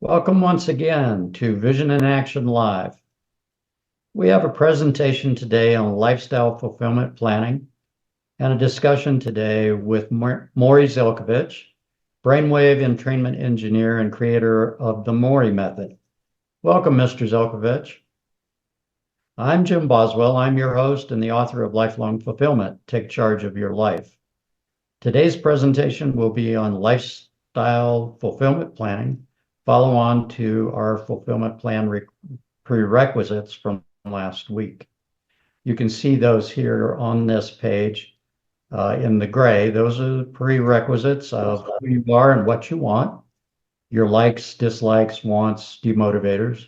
Welcome once again to Vision in Action Live. We have a presentation today on lifestyle fulfillment planning and a discussion today with Morry Zelcovitch, brainwave entrainment engineer and creator of the Morry method. Welcome, Mr. Zelcovitch. I'm Jim Boswell. I'm your host and the author of Lifelong Fulfillment, Take Charge of Your Life. Today's presentation will be on lifestyle fulfillment planning, follow on to our fulfillment plan prerequisites from last week. You can see those here on this page in the gray. Those are the prerequisites of who you are and what you want, your likes, dislikes, wants, demotivators,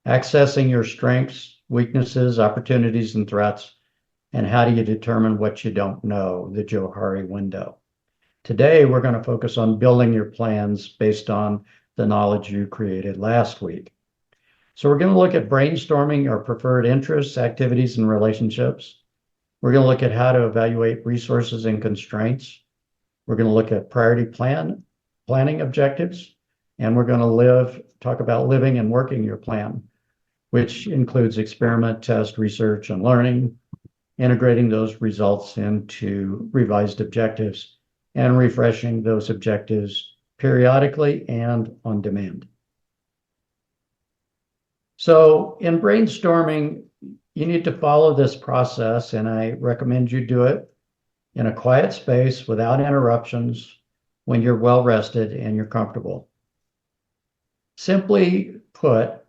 accessing your strengths, weaknesses, opportunities, and threats, and how do you determine what you don't know, the Johari window. Today, we're going to focus on building your plans based on the knowledge you created last week. So we're going to look at brainstorming our preferred interests, activities, and relationships. We're going to look at how to evaluate resources and constraints. We're going to look at priority planning objectives, and we're going to talk about living and working your plan, which includes experiment, test, research, and learning, integrating those results into revised objectives, and refreshing those objectives periodically and on demand. So in brainstorming, you need to follow this process, and I recommend you do it in a quiet space without interruptions when you're well rested and you're comfortable. Simply put,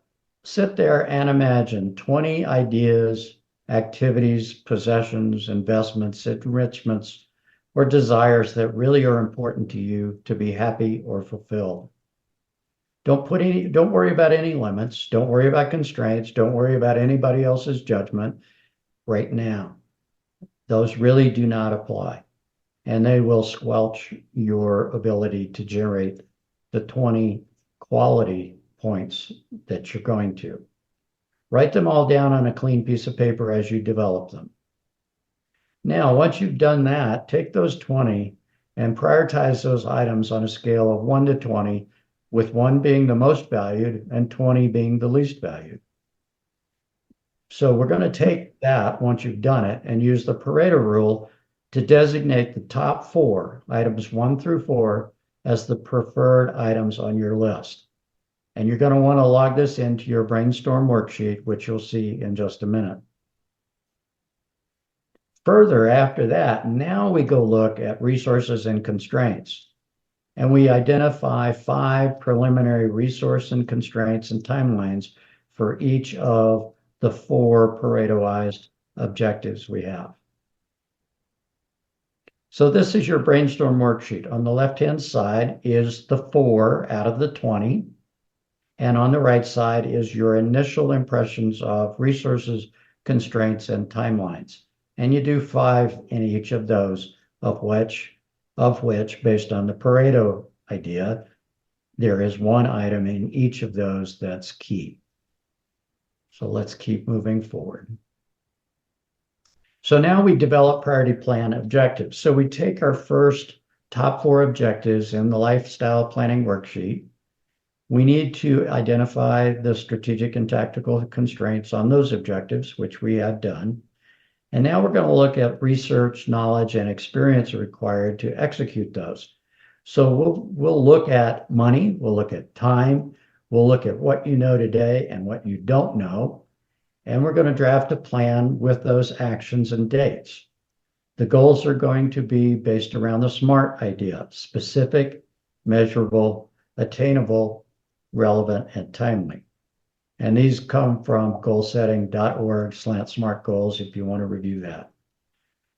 sit there and imagine 20 ideas, activities, possessions, investments, enrichments, or desires that really are important to you to be happy or fulfilled. Don't worry about any limits. Don't worry about constraints. Don't worry about anybody else's judgment right now. Those really do not apply, and they will squelch your ability to generate the 20 quality points that you're going to. Write them all down on a clean piece of paper as you develop them. Now, once you've done that, take those 20 and prioritize those items on a scale of 1 to 20, with 1 being the most valued and 20 being the least valued. So we're going to take that once you've done it and use the Pareto rule to designate the top 4, items 1 through 4, as the preferred items on your list. And you're going to want to log this into your brainstorm worksheet, which you'll see in just a minute. Further, after that, now we go look at resources and constraints. And we identify 5 preliminary resource and constraints and timelines for each of the 4 Paretoized objectives we have. So this is your brainstorm worksheet. On the left-hand side is the 4 out of the 20. And on the right side is your initial impressions of resources, constraints, and timelines. And you do 5 in each of those, of which, based on the Pareto idea, there is 1 item in each of those that's key. So let's keep moving forward. So now we develop priority plan objectives. So we take our first top 4 objectives in the lifestyle planning worksheet. We need to identify the strategic and tactical constraints on those objectives, which we have done. And now we're going to look at research, knowledge, and experience required to execute those. So we'll look at money, we'll look at time, we'll look at what you know today and what you don't know, and we're going to draft a plan with those actions and dates. The goals are going to be based around the SMART idea: specific, measurable, attainable, relevant, and timely. And these come from goalsetting.org/SMART goals if you want to review that.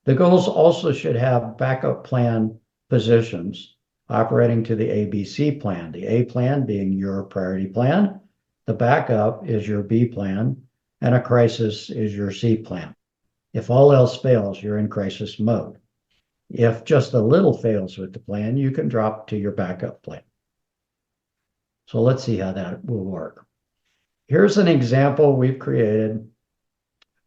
The goals also should have backup plan positions operating to the ABC plan. The A plan being your priority plan, the backup is your B plan, and a crisis is your C plan. If all else fails, you're in crisis mode. If just a little fails with the plan, you can drop to your backup plan. So let's see how that will work. Here's an example we've created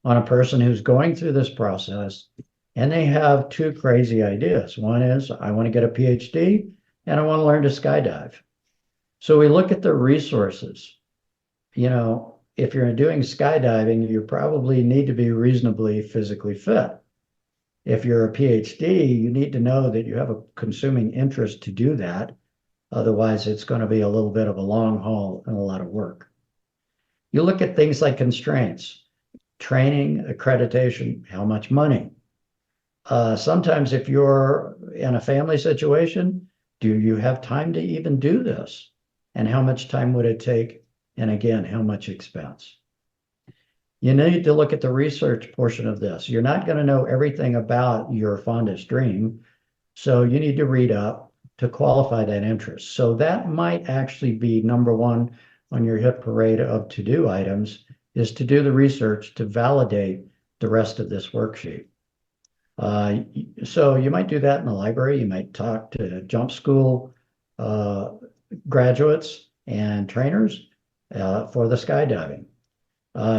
on a person who's going through this process, and they have 2 crazy ideas. One is, I want to get a PhD, and I want to learn to skydive. So we look at the resources. If you're doing skydiving, you probably need to be reasonably physically fit. If you're a PhD, you need to know that you have a consuming interest to do that. Otherwise, it's going to be a little bit of a long haul and a lot of work. You look at things like constraints, training, accreditation, how much money. Sometimes if you're in a family situation, do you have time to even do this? And how much time would it take? And again, how much expense? You need to look at the research portion of this. You're not going to know everything about your fondest dream, so you need to read up to qualify that interest. So that might actually be number one on your hit parade of to-do items, is to do the research to validate the rest of this worksheet. So you might do that in the library. You might talk to jump school graduates and trainers for the skydiving.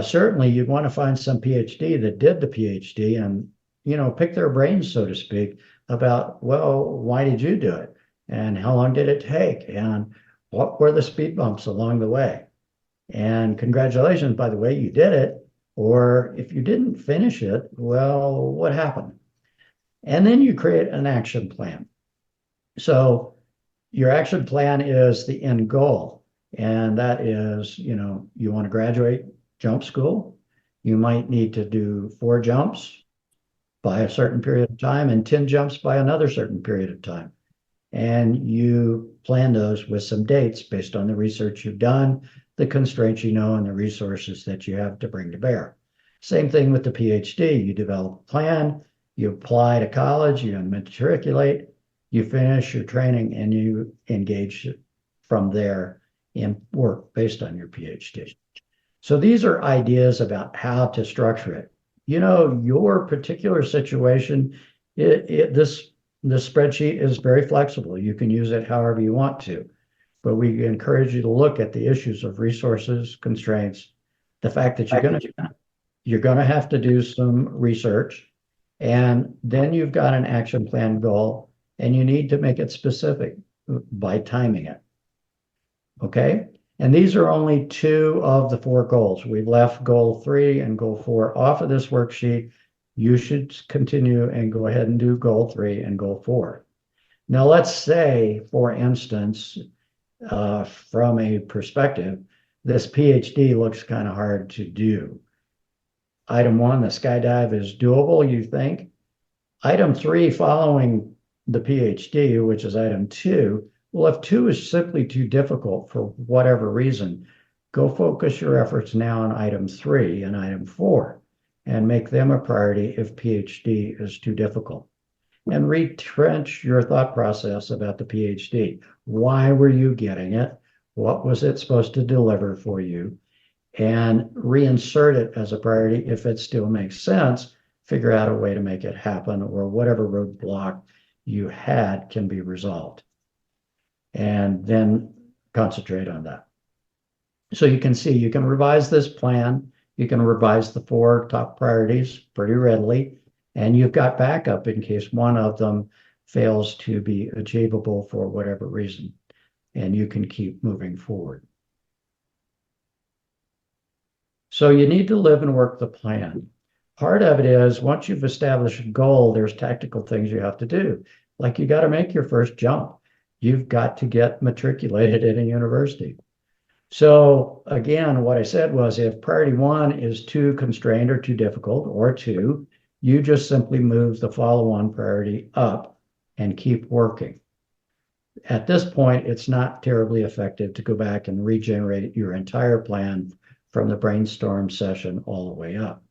Certainly, you'd want to find some PhD that did the PhD and, pick their brains, so to speak, about, well, why did you do it? And how long did it take? And what were the speed bumps along the way? And congratulations, by the way, you did it. Or if you didn't finish it, well, what happened? And then you create an action plan. So your action plan is the end goal. And that is, you want to graduate jump school. You might need to do 4 jumps by a certain period of time and 10 jumps by another certain period of time. And you plan those with some dates based on the research you've done, the constraints and the resources that you have to bring to bear. Same thing with the PhD. You develop a plan, you apply to college, you matriculate, you finish your training, and you engage from there in work based on your PhD. So these are ideas about how to structure it. Your particular situation, this spreadsheet is very flexible. You can use it however you want to, but we encourage you to look at the issues of resources, constraints, the fact that you're going to have to do some research, and then you've got an action plan goal, and you need to make it specific by timing it. Okay? And these are only 2 of the 4 goals. We've left goal 3 and goal 4 off of this worksheet. You should continue and go ahead and do goal 3 and goal 4. Now, let's say, for instance, from a perspective, this PhD looks kind of hard to do. Item 1, the skydive, is doable, you think? Item 3, following the PhD, which is item 2, well, if 2 is simply too difficult for whatever reason, go focus your efforts now on item 3 and item 4 and make them a priority if PhD is too difficult. And retrench your thought process about the PhD. Why were you getting it? What was it supposed to deliver for you? And reinsert it as a priority if it still makes sense. Figure out a way to make it happen, or whatever roadblock you had can be resolved. And then concentrate on that. So you can see, you can revise this plan. You can revise the 4 top priorities pretty readily. And you've got backup in case one of them fails to be achievable for whatever reason. And you can keep moving forward. So you need to live and work the plan. Part of it is, once you've established a goal, there's tactical things you have to do. Like, you got to make your first jump. You've got to get matriculated at a university. So again, what I said was, if priority 1 is too constrained or too difficult, or 2, you just simply move the follow-on priority up and keep working. At this point, it's not terribly effective to go back and regenerate your entire plan from the brainstorm session all the way up.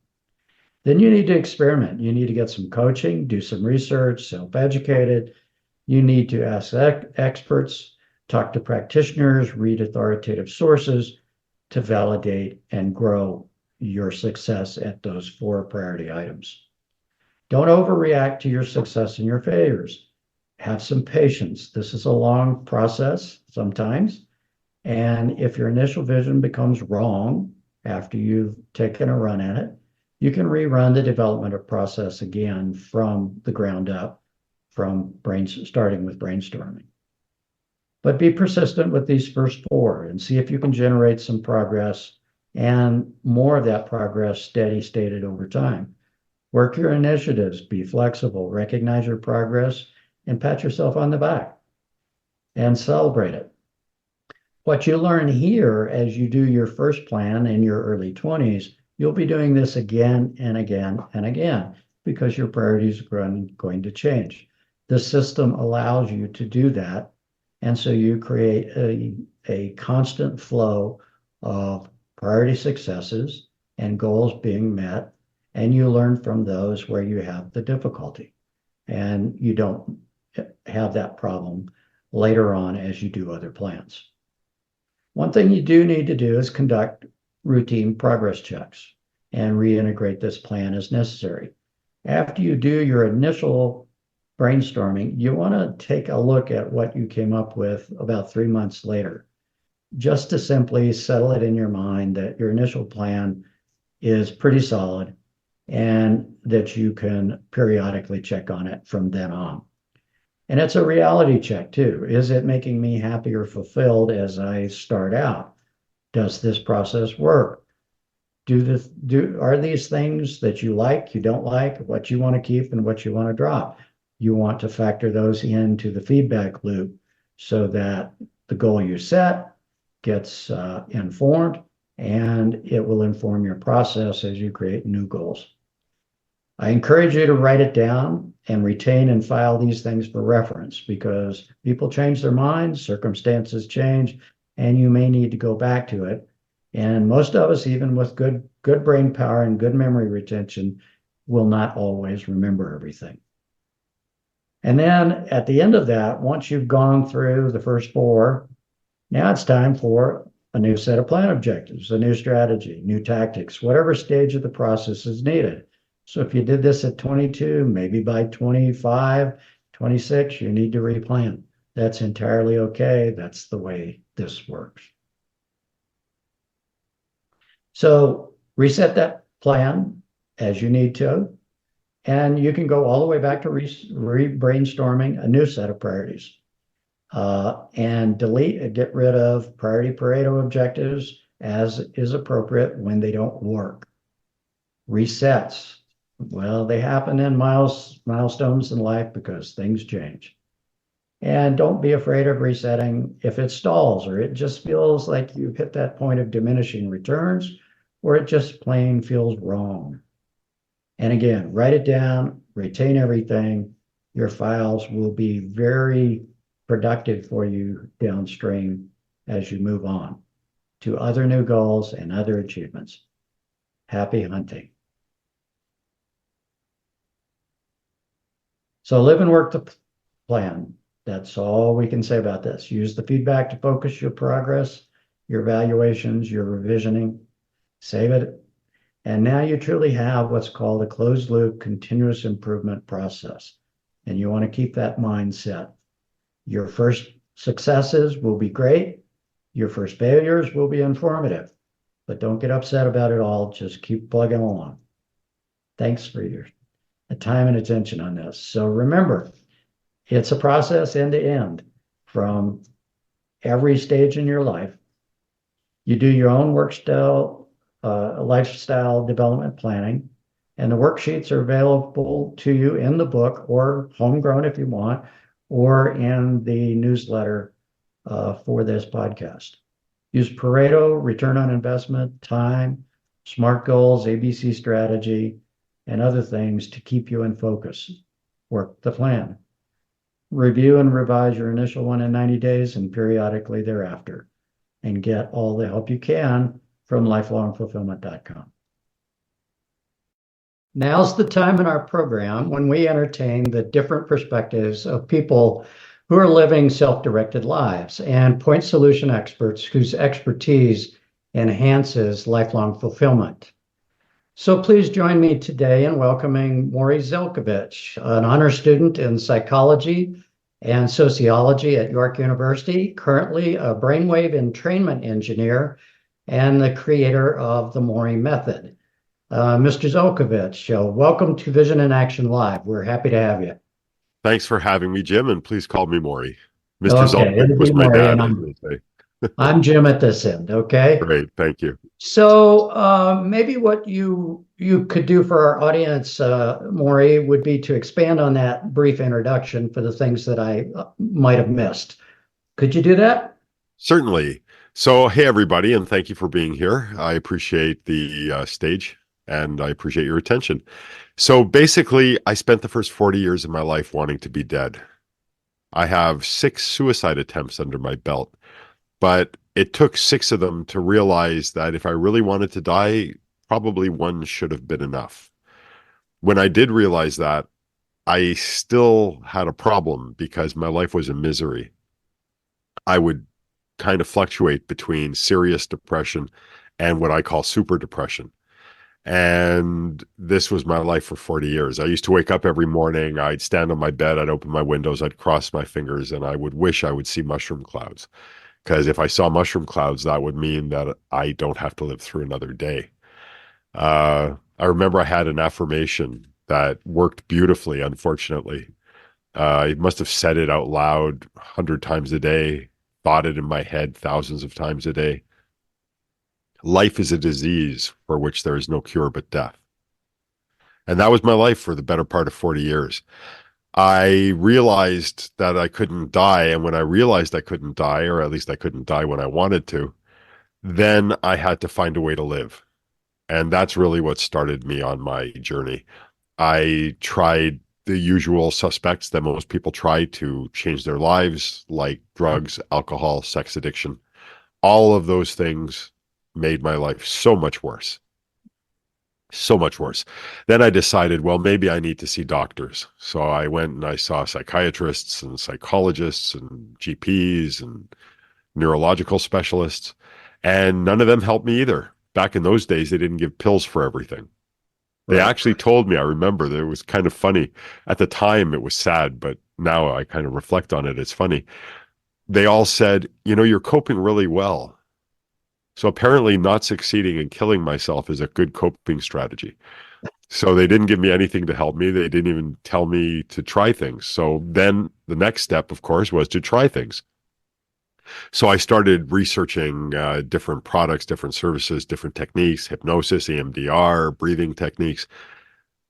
Then you need to experiment. You need to get some coaching, do some research, self-educated. You need to ask experts, talk to practitioners, read authoritative sources to validate and grow your success at those 4 priority items. Don't overreact to your success and your failures. Have some patience. This is a long process sometimes. And if your initial vision becomes wrong after you've taken a run at it, you can rerun the development process again from the ground up, starting with brainstorming. But be persistent with these first four and see if you can generate some progress and more of that progress steady stated over time. Work your initiatives, be flexible, recognize your progress, and pat yourself on the back and celebrate it. What you learn here as you do your first plan in your early 20s, you'll be doing this again and again and again because your priorities are going to change. The system allows you to do that. And so you create a constant flow of priority successes and goals being met, and you learn from those where you have the difficulty. And you don't have that problem later on as you do other plans. One thing you do need to do is conduct routine progress checks and reintegrate this plan as necessary. After you do your initial brainstorming, you want to take a look at what you came up with about 3 months later, just to simply settle it in your mind that your initial plan is pretty solid and that you can periodically check on it from then on. And it's a reality check too. Is it making me happy or fulfilled as I start out? Does this process work? Are these things that you like, you don't like, what you want to keep and what you want to drop? You want to factor those into the feedback loop so that the goal you set gets informed, and it will inform your process as you create new goals. I encourage you to write it down and retain and file these things for reference because people change their minds, circumstances change, and you may need to go back to it. And most of us, even with good brain power and good memory retention, will not always remember everything. And then at the end of that, once you've gone through the first four, now it's time for a new set of plan objectives, a new strategy, new tactics, whatever stage of the process is needed. So if you did this at 22, maybe by 25, 26, you need to replan. That's entirely okay. That's the way this works. So reset that plan as you need to, and you can go all the way back to brainstorming a new set of priorities and delete and get rid of priority Pareto objectives as is appropriate when they don't work. Resets. Well, they happen in milestones in life because things change. And don't be afraid of resetting if it stalls or it just feels like you've hit that point of diminishing returns or it just plain feels wrong. And again, write it down, retain everything. Your files will be very productive for you downstream as you move on to other new goals and other achievements. Happy hunting. So live and work the plan. That's all we can say about this. Use the feedback to focus your progress, your evaluations, your revisioning. Save it. And now you truly have what's called a closed loop continuous improvement process. And you want to keep that mindset. Your first successes will be great. Your first failures will be informative. But don't get upset about it all. Just keep plugging along. Thanks for your time and attention on this. So remember, it's a process end to end from every stage in your life. You do your own lifestyle development planning, and the worksheets are available to you in the book or homegrown if you want, or in the newsletter for this podcast. Use Pareto, return on investment, time, SMART goals, ABC strategy, and other things to keep you in focus. Work the plan. Review and revise your initial one in 90 days and periodically thereafter, and get all the help you can from lifelongfulfillment.com. Now's the time in our program when we entertain the different perspectives of people who are living self-directed lives and point solution experts whose expertise enhances lifelong fulfillment. So please join me today in welcoming Morry Zelcovitch, an honor student in psychology and sociology at York University, currently a brainwave entrainment engineer and the creator of the Morry method. Mr. Zelcovitch, welcome to Vision in Action Live. We're happy to have you. Thanks for having me, Jim, and please call me Morry. Mr. Okay, Zelcovitch it'll be was my Morry, dad, and as they say. I'm Jim at this end. Okay. Great, thank you. So maybe what you could do for our audience, Morry, would be to expand on that brief introduction for the things that I might have missed. Could you do that? Certainly. So, hey, everybody, and thank you for being here. I appreciate the stage and I appreciate your attention. So, basically, I spent the first 40 years of my life wanting to be dead. I have 6 suicide attempts under my belt, but it took 6 of them to realize that if I really wanted to die, probably one should have been enough. When I did realize that, I still had a problem because my life was a misery. I would kind of fluctuate between serious depression and what I call super depression. And this was my life for 40 years. I used to wake up every morning, I'd stand on my bed, I'd open my windows, I'd cross my fingers, and I would wish I would see mushroom clouds. Because if I saw mushroom clouds, that would mean that I don't have to live through another day. I remember I had an affirmation that worked beautifully, unfortunately. I must have said it out loud 100 times a day, thought it in my head thousands of times a day. Life is a disease for which there is no cure but death. And that was my life for the better part of 40 years. I realized that I couldn't die. And when I realized I couldn't die, or at least I couldn't die when I wanted to, then I had to find a way to live. And that's really what started me on my journey. I tried the usual suspects that most people try to change their lives, like drugs, alcohol, sex addiction. All of those things made my life so much worse. So much worse. Then I decided, well, maybe I need to see doctors. So I went and I saw psychiatrists and psychologists and GPs and neurological specialists, and none of them helped me either. Back in those days, they didn't give pills for everything. They Right. actually told me, I remember that it was kind of funny. At the time, it was sad, but now I kind of reflect on it. It's funny. They all said, you're coping really well. So apparently, not succeeding and killing myself is a good coping strategy. So they didn't give me anything to help me. They didn't even tell me to try things. So then the next step, of course, was to try things. So I started researching different products, different services, different techniques, hypnosis, EMDR, breathing techniques,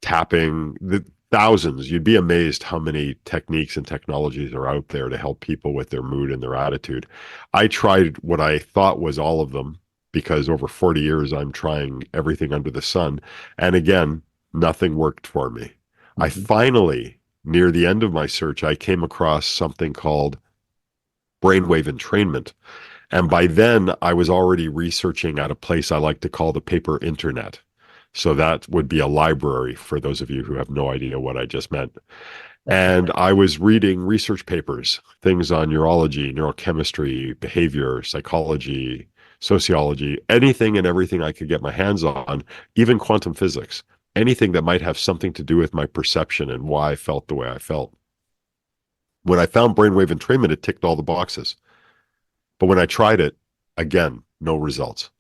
tapping, the thousands. You'd be amazed how many techniques and technologies are out there to help people with their mood and their attitude. I tried what I thought was all of them because over 40 years I'm trying everything under the sun. And again, nothing worked for me. I Mhm. finally, near the end of my search, I came across something called brainwave entrainment. And by then, I was already researching at a place I like to call the paper internet. So that would be a library for those of you who have no idea what I just meant. And I was reading research papers, things on neurology, neurochemistry, behavior, psychology, sociology, anything and everything I could get my hands on, even quantum physics, anything that might have something to do with my perception and why I felt the way I felt. When I found brainwave entrainment, it ticked all the boxes. But when I tried it, again, no results.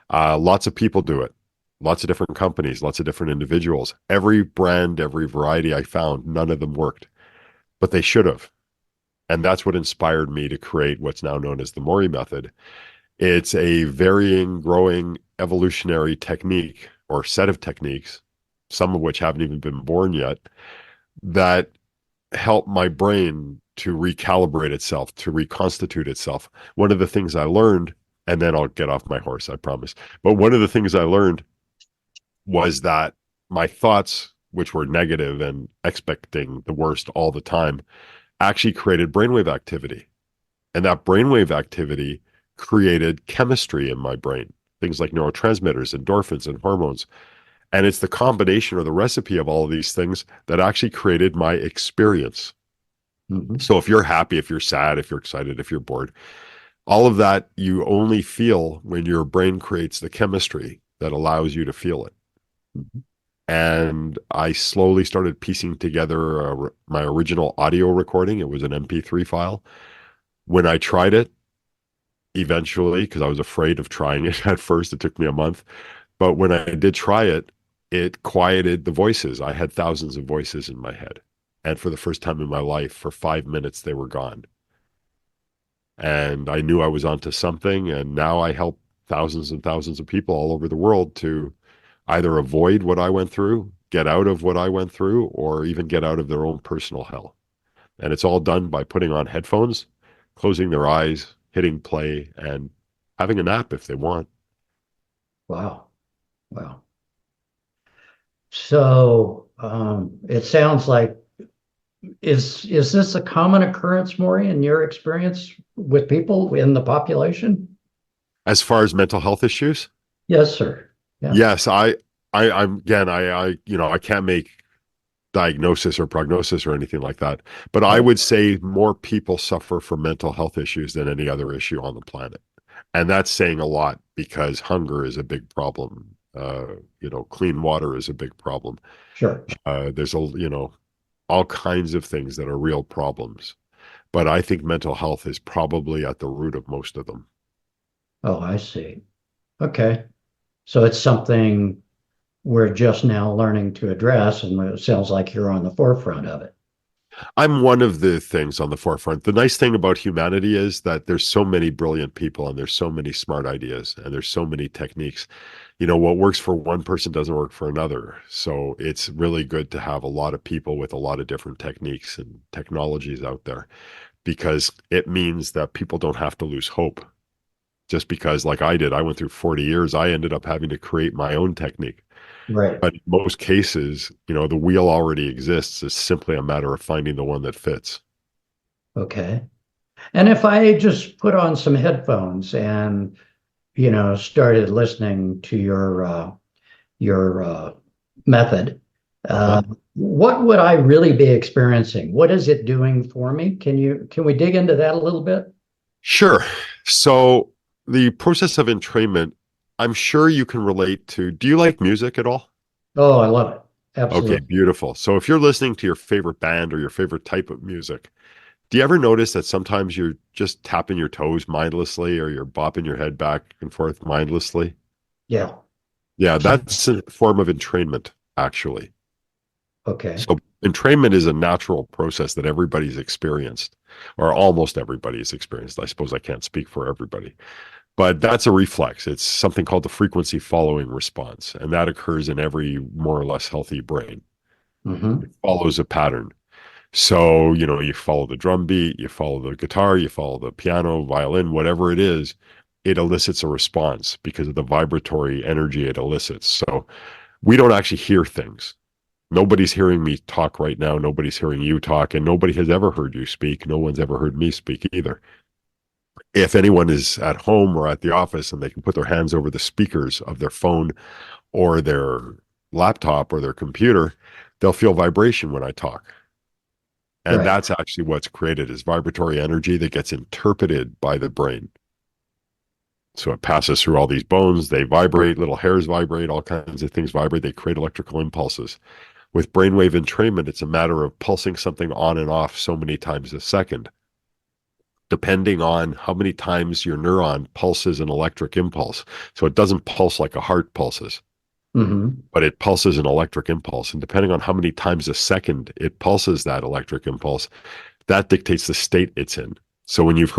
Lots of people do it, lots of different companies, lots of different individuals. Every brand, every variety I found, none of them worked, but they should have. And that's what inspired me to create what's now known as the Morry method. It's a varying, growing, evolutionary technique or set of techniques, some of which haven't even been born yet, that help my brain to recalibrate itself, to reconstitute itself. One of the things I learned, and then I'll get off my horse, I promise. But one of the things I learned was that my thoughts, which were negative and expecting the worst all the time, actually created brainwave activity. And that brainwave activity created chemistry in my brain, things like neurotransmitters, endorphins, and hormones. And it's the combination or the recipe of all of these things that actually created my experience. Mhm. So if you're happy, if you're sad, if you're excited, if you're bored, all of that you only feel when your brain creates the chemistry that allows you to feel it. Mhm. And I slowly started piecing together my original audio recording. It was an MP3 file. When I tried it, eventually, because I was afraid of trying it at first, it took me a month. But when I did try it, it quieted the voices. I had thousands of voices in my head. And for the first time in my life, for 5 minutes, they were gone. And I knew I was onto something. And now I help thousands and thousands of people all over the world to either avoid what I went through, get out of what I went through, or even get out of their own personal hell. And it's all done by putting on headphones, closing their eyes, hitting play, and having a nap if they want. Wow. Wow. So it sounds like is this a common occurrence, Maury, in your experience with people in the population? As far as mental health issues, Yes, sir. Yeah. yes, I'm again, I can't make diagnosis or prognosis or anything like that, but I Right. would say more people suffer from mental health issues than any other issue on the planet. And that's saying a lot because hunger is a big problem. Clean water is a big problem. Sure. There's all kinds of things that are real problems. But I think mental health is probably at the root of most of them. Oh, I see. Okay. So it's something we're just now learning to address, and it sounds like you're on the forefront of it. I'm one of the things on the forefront. The nice thing about humanity is that there's so many brilliant people and there's so many smart ideas and there's so many techniques. What works for one person doesn't work for another. So it's really good to have a lot of people with a lot of different techniques and technologies out there because it means that people don't have to lose hope. Just because, like I did, I went through 40 years, I ended up having to create my own technique. Right. But in most cases, the wheel already exists. It's simply a matter of finding the one that fits. Okay. And if I just put on some headphones and, started listening to your method, Uh-huh. uh, what would I really be experiencing? What is it doing for me? Can we dig into that a little bit? Sure. So the process of entrainment, I'm sure you can relate to. Do you like music at all? Oh, I love it. Okay, Absolutely. beautiful. So if you're listening to your favorite band or your favorite type of music, do you ever notice that sometimes you're just tapping your toes mindlessly or you're bopping your head back and forth mindlessly? Yeah. Yeah, that's a form of entrainment, actually. Okay. So entrainment is a natural process that everybody's experienced, or almost everybody's experienced. I suppose I can't speak for everybody. But that's a reflex. It's something called the frequency following response. And that occurs in every more or less healthy brain. Hmm. It follows a pattern. So, you follow the drum beat, you follow the guitar, you follow the piano, violin, whatever it is, it elicits a response because of the vibratory energy it elicits. So we don't actually hear things. Nobody's hearing me talk right now. Nobody's hearing you talk, and nobody has ever heard you speak. No one's ever heard me speak either. If anyone is at home or at the office and they can put their hands over the speakers of their phone or their laptop or their computer, they'll feel vibration when I talk. And Right. that's actually what's created is vibratory energy that gets interpreted by the brain. So it passes through all these bones, they vibrate, little hairs vibrate, all kinds of things vibrate, they create electrical impulses. With brainwave entrainment, it's a matter of pulsing something on and off so many times a second, depending on how many times your neuron pulses an electric impulse. So it doesn't pulse like a heart pulses, Hmm. but it pulses an electric impulse. And depending on how many times a second it pulses that electric impulse, that dictates the state it's in. So when you've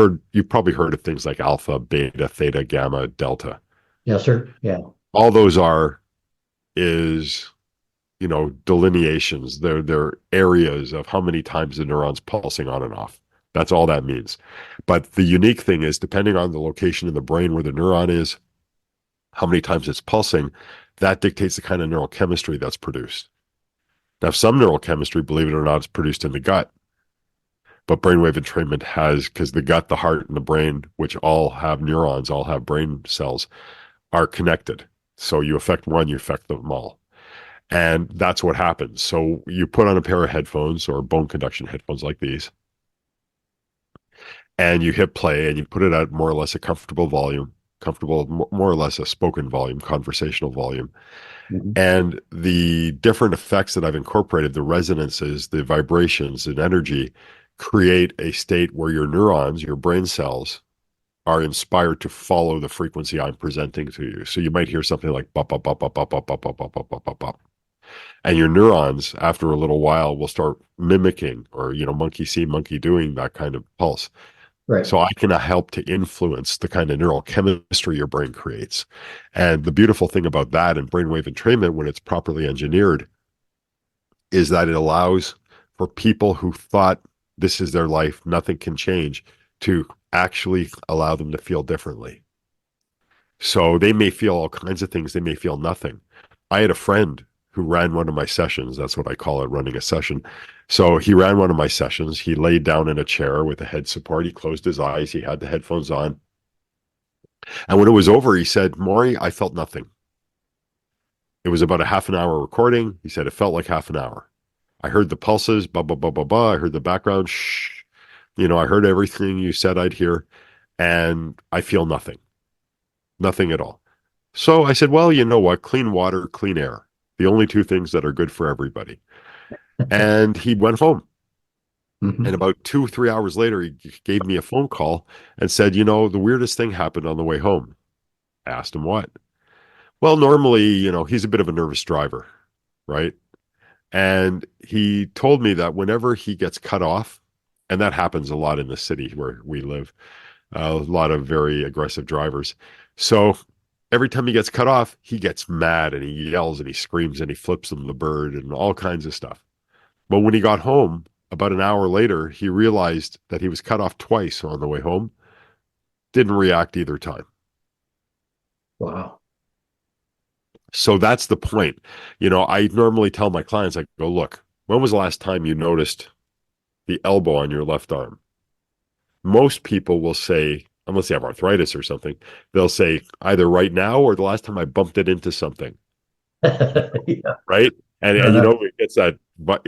probably heard of things like alpha, beta, theta, gamma, delta. Yes, sir. Yeah. All those is delineations. They're areas of how many times the neuron's pulsing on and off. That's all that means. But the unique thing is, depending on the location in the brain where the neuron is, how many times it's pulsing, that dictates the kind of neural chemistry that's produced. Now, some neural chemistry, believe it or not, is produced in the gut, but brainwave entrainment has, because the gut, the heart, and the brain, which all have neurons, all have brain cells, are connected. So you affect one, you affect them all. And that's what happens. So you put on a pair of headphones or bone conduction headphones like these, and you hit play and you put it at more or less a comfortable volume, more or less a spoken volume, conversational volume. Mhm. And the different effects that I've incorporated, the resonances, the vibrations and energy, create a state where your neurons, your brain cells, are inspired to follow the frequency I'm presenting to you. So you might hear something like bop, bop, bop, bop, bop, bop, bop, bop, bop, bop, bop, bop, bop. And your neurons, after a little while, will start mimicking or, monkey see, monkey doing that kind of pulse. Right. So I can help to influence the kind of neural chemistry your brain creates. And the beautiful thing about that and brainwave entrainment, when it's properly engineered, is that it allows for people who thought this is their life, nothing can change, to actually allow them to feel differently. So they may feel all kinds of things, they may feel nothing. I had a friend who ran one of my sessions. That's what I call it, running a session. So he ran one of my sessions. He laid down in a chair with a head support. He closed his eyes. He had the headphones on. And when it was over, he said, Morry, I felt nothing. It was about a half an hour recording. He said it felt like half an hour. I heard the pulses, blah, blah, blah, blah, blah. I heard the background, shh. I heard everything you said I'd hear, and I feel nothing, nothing at all. So I said, well, you know what? Clean water, clean air. The only two things that are good for everybody. And he went home. And Hmm. about 2 or 3 hours later, he gave me a phone call and said, the weirdest thing happened on the way home. I asked him what. Well, normally, he's a bit of a nervous driver, right? And he told me that whenever he gets cut off, and that happens a lot in the city where we live, a lot of very aggressive drivers. So every time he gets cut off, he gets mad and he yells and he screams and he flips them the bird and all kinds of stuff. But when he got home, about an hour later, he realized that he was cut off twice on the way home, didn't react either time. Wow. So that's the point. I normally tell my clients, I go, look, when was the last time you noticed the elbow on your left arm? Most people will say, unless they have arthritis or something, they'll say either right now or the last time I bumped it into something, Yeah. right? And Uh-huh. it gets that, but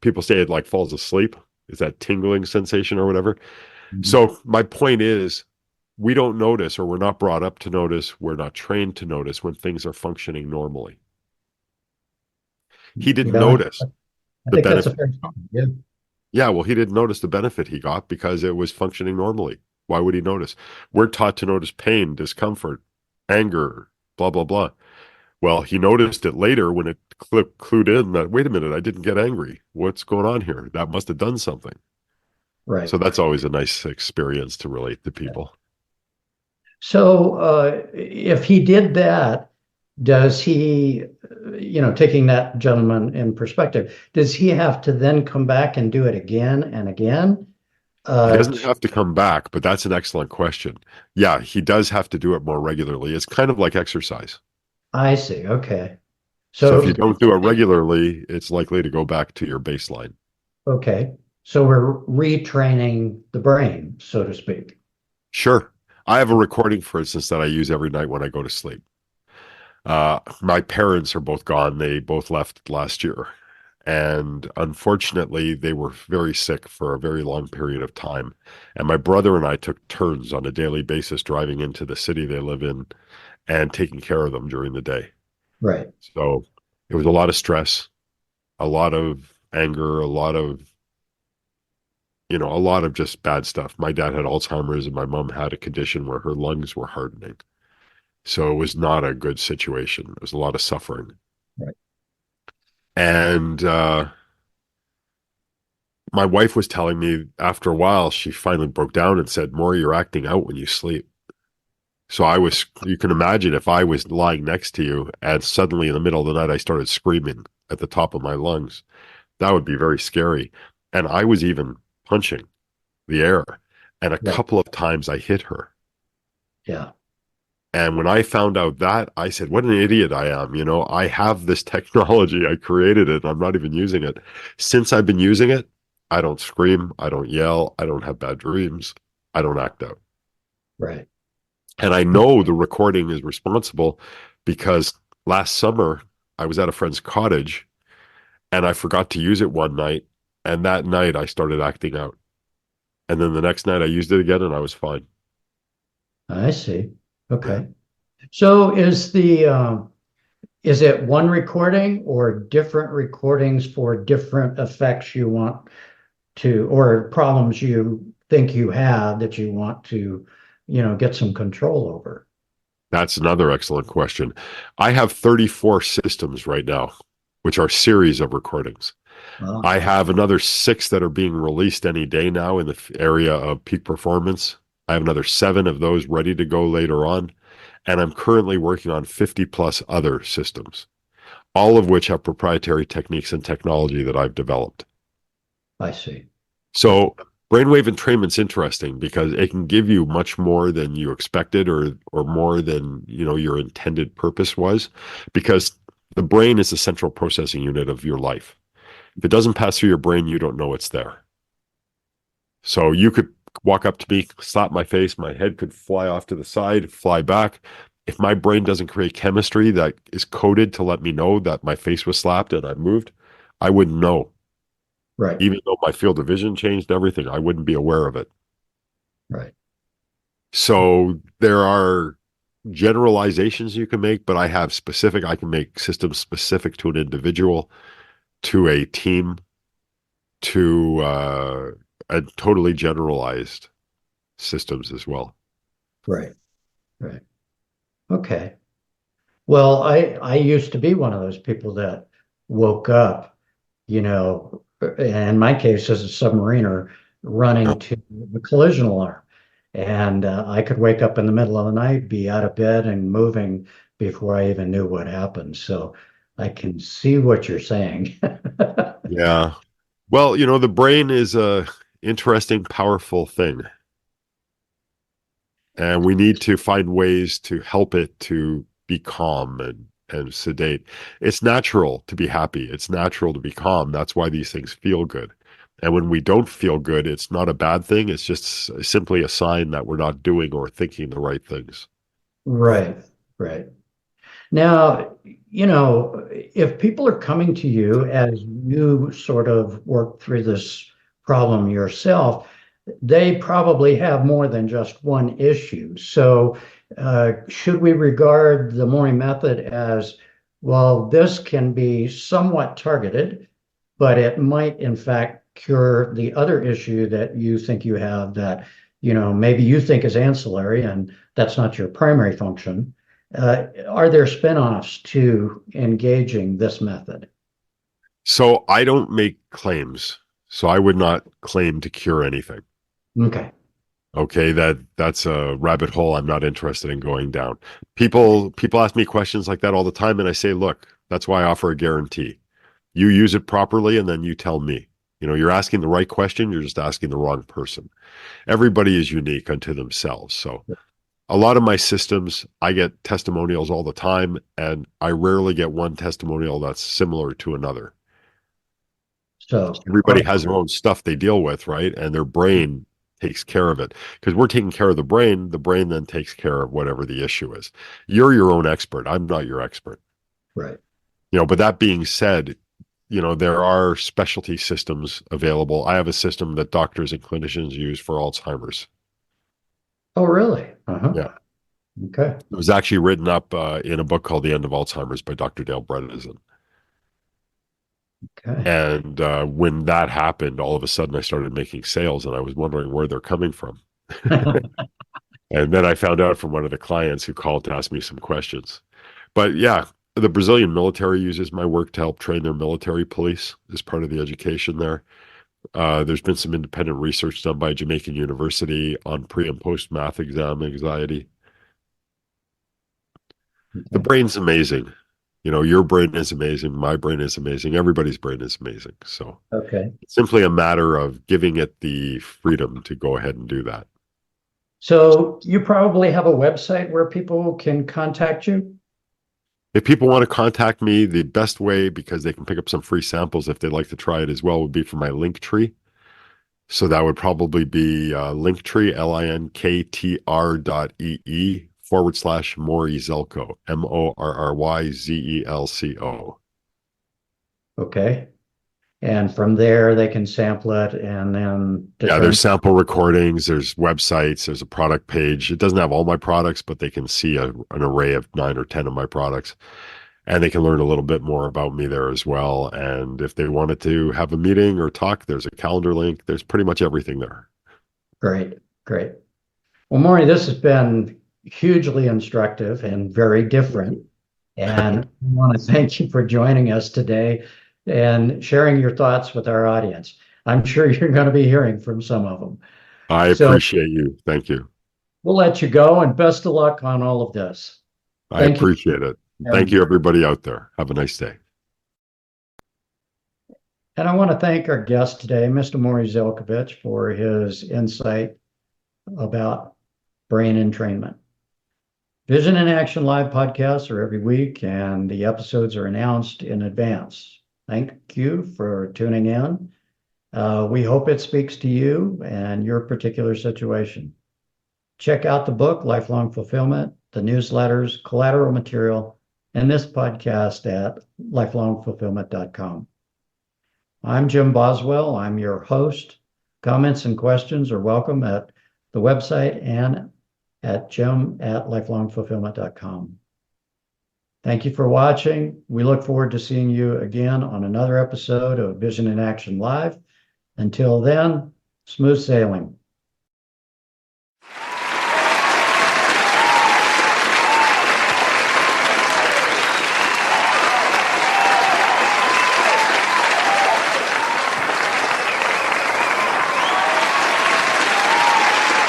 people say it like falls asleep. Is that tingling sensation or whatever? Mhm. So my point is, we don't notice, or we're not brought up to notice, we're not trained to notice when things are functioning normally. He didn't Yeah, notice I the think that's a benefit. fair statement. Yeah. Yeah, well, he didn't notice the benefit he got because it was functioning normally. Why would he notice? We're taught to notice pain, discomfort, anger, blah, blah, blah. Well, he noticed it later when it clued in that, wait a minute, I didn't get angry. What's going on here? That must have done something. Right. So that's always a nice experience to relate to people. So, if he did that, does he, taking that gentleman in perspective, does he have to then come back and do it again and again? He Uh, doesn't t- have to come back, but that's an excellent question. Yeah, he does have to do it more regularly. It's kind of like exercise. I see. Okay. So if So, you don't do it regularly, it's likely to go back to your baseline. okay. So we're retraining the brain, so to speak. Sure. I have a recording, for instance, that I use every night when I go to sleep. My parents are both gone. They both left last year. And unfortunately, they were very sick for a very long period of time. And my brother and I took turns on a daily basis driving into the city they live in and taking care of them during the day. Right. So it was a lot of stress, a lot of anger, a lot of just bad stuff. My dad had Alzheimer's and my mom had a condition where her lungs were hardening. So it was not a good situation. It was a lot of suffering. Right. And my wife was telling me after a while, she finally broke down and said, Morry, you're acting out when you sleep. So you can imagine if I was lying next to you and suddenly in the middle of the night I started screaming at the top of my lungs, that would be very scary. And I was even punching the air. And a Right. couple of times I hit her. Yeah. And when I found out that, I said, what an idiot I am. I have this technology. I created it. I'm not even using it. Since I've been using it, I don't scream. I don't yell. I don't have bad dreams. I don't act out. Right. And I know the recording is responsible because last summer I was at a friend's cottage and I forgot to use it one night. And that night I started acting out. And then the next night I used it again and I was fine. I see. Yeah. Okay. So is it one recording or different recordings for different effects you want to, or problems you think you have that you want to, get some control over? That's another excellent question. I have 34 systems right now, which are series of recordings. Wow. I have another 6 that are being released any day now in the area of peak performance. I have another 7 of those ready to go later on. And I'm currently working on 50 plus other systems, all of which have proprietary techniques and technology that I've developed. I see. Right. So brainwave entrainment's interesting because it can give you much more than you expected or more than your intended purpose was, because the brain is the central processing unit of your life. If it doesn't pass through your brain, you don't know it's there. So you could walk up to me, slap my face, my head could fly off to the side, fly back. If my brain doesn't create chemistry that is coded to let me know that my face was slapped and I moved, I wouldn't know. Right. Even though my field of vision changed everything, I wouldn't be aware of it. Right. So there are generalizations you can make, but I can make systems specific to an individual, to a team, to a totally generalized systems as well. Right. Right. Okay. Well, I used to be one of those people that woke up, in my case as a submariner, running to the collision alarm. And I could wake up in the middle of the night, be out of bed and moving before I even knew what happened. So I can see what you're saying. Yeah. Well, the brain is a interesting, powerful thing, and we need to find ways to help it to be calm and sedate. It's natural to be happy. It's natural to be calm. That's why these things feel good. And when we don't feel good, it's not a bad thing. It's just simply a sign that we're not doing or thinking the right things. Right, right. Now, if people are coming to you as you sort of work through this problem yourself, they probably have more than just one issue. So, should we regard the Morry method as, well, this can be somewhat targeted, but it might in fact cure the other issue that you think you have that, maybe you think is ancillary and that's not your primary function. Are there spin-offs to engaging this method? So I don't make claims. So I would not claim to cure anything. Okay. Okay, that's a rabbit hole I'm not interested in going down. People ask me questions like that all the time, and I say, look, that's why I offer a guarantee. You use it properly, and then you tell me. You're asking the right question, you're just asking the wrong person. Everybody is unique unto themselves. So a lot of my systems, I get testimonials all the time, and I rarely get one testimonial that's similar to another. So, Everybody has their own stuff they deal with, right? And their brain takes care of it because we're taking care of the brain then takes care of whatever the issue is. You're your own expert. I'm not your expert. right. But that being said, there are specialty systems available. I have a system that doctors and clinicians use for Alzheimer's. Oh, really? Uh-huh. Yeah. Okay. It was actually written up in a book called The End of Alzheimer's by Dr. Dale Bredesen. Okay. And when that happened, all of a sudden I started making sales and I was wondering where they're coming from. And then I found out from one of the clients who called to ask me some questions. But yeah, the Brazilian military uses my work to help train their military police as part of the education there. There's been some independent research done by Jamaican University on pre and post math exam anxiety. The Okay. brain's amazing. Your brain is amazing. My brain is amazing. Everybody's brain is amazing. So Okay. it's simply a matter of giving it the freedom to go ahead and do that. So you probably have a website where people can contact you? If people want to contact me, the best way, because they can pick up some free samples if they'd like to try it as well, would be for my link tree. So that would probably be Linktree, linktr.ee/Morry Zelco, MorryZelco. Okay. And from there, they can sample it and then Yeah, there's determine. sample recordings, there's websites, there's a product page. It doesn't have all my products, but they can see an array of 9 or 10 of my products. And they can learn a little bit more about me there as well. And if they wanted to have a meeting or talk, there's a calendar link. There's pretty much everything there. Great. Great. Well, Morry, this has been hugely instructive and very different. And I want to thank you for joining us today. and sharing your thoughts with our audience. I'm sure you're going to be hearing from some of them. I So appreciate you. Thank you. we'll let you go and best of luck on all of this. I Thank you appreciate it. for Thank having you, me. everybody out there. Have a nice day. And I want to thank our guest today, Mr. Morry Zelcovitch, for his insight about brain entrainment. Vision in Action Live podcasts are every week, and the episodes are announced in advance. Thank you for tuning in. We hope it speaks to you and your particular situation. Check out the book, Lifelong Fulfillment, the newsletters, collateral material, and this podcast at lifelongfulfillment.com. I'm Jim Boswell. I'm your host. Comments and questions are welcome at the website and at jim@lifelongfulfillment.com. Thank you for watching. We look forward to seeing you again on another episode of Vision in Action Live. Until then, smooth sailing.